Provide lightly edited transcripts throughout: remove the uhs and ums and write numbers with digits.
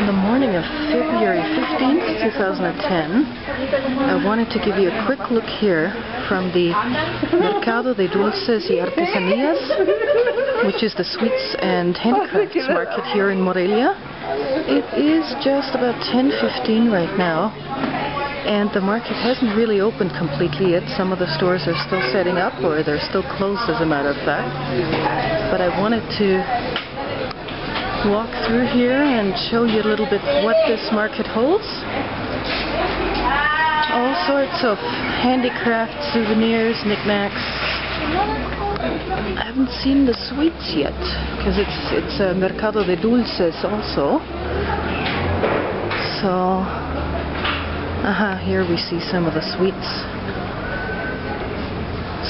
On the morning of February 15th, 2010, I wanted to give you a quick look here from the Mercado de Dulces y Artesanías, which is the sweets and handicrafts market here in Morelia. It is just about 10:15 right now, and the market hasn't really opened completely yet. Some of the stores are still setting up, or they're still closed as a matter of fact. But I wanted to walk through here and show you a little bit what this market holds. All sorts of handicraft, souvenirs, knickknacks. I haven't seen the sweets yet, because it's a Mercado de Dulces also. So, here we see some of the sweets.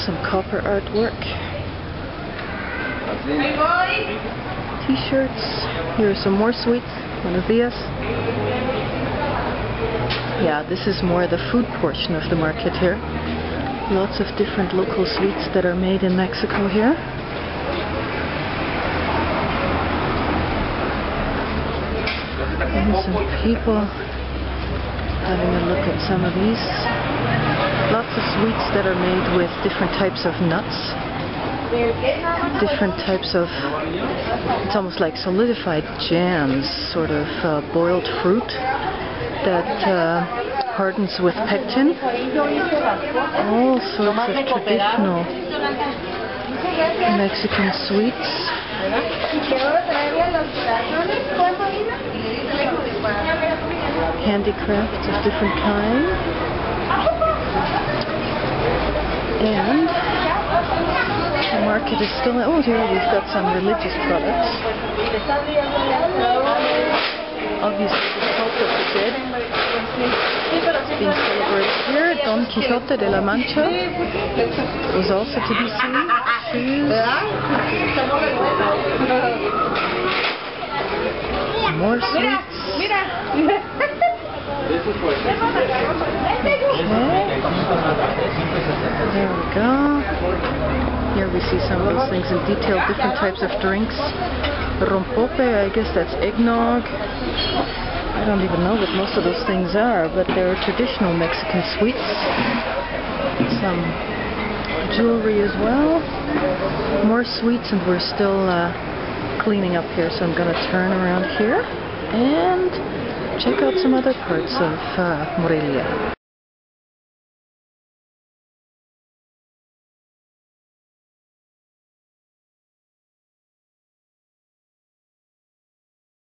Some copper artwork. T-shirts. Here are some more sweets. Buenos dias. Yeah, this is more the food portion of the market here. Lots of different local sweets that are made in Mexico here. And some people having a look at some of these. Lots of sweets that are made with different types of nuts. Different types of, it's almost like solidified jams, sort of boiled fruit that hardens with pectin. All sorts of traditional Mexican sweets. Handicrafts of different kinds. And the market is still, oh here we've got some religious products. Obviously the cult of the dead being celebrated here. Don Quixote de la Mancha was also to be seen. Shoes. More sweets. There we go. Here we see some of those things in detail, different types of drinks. Rompope, I guess that's eggnog. I don't even know what most of those things are, but they're traditional Mexican sweets. Some jewelry as well. More sweets, and we're still cleaning up here, so I'm going to turn around here and check out some other parts of Morelia.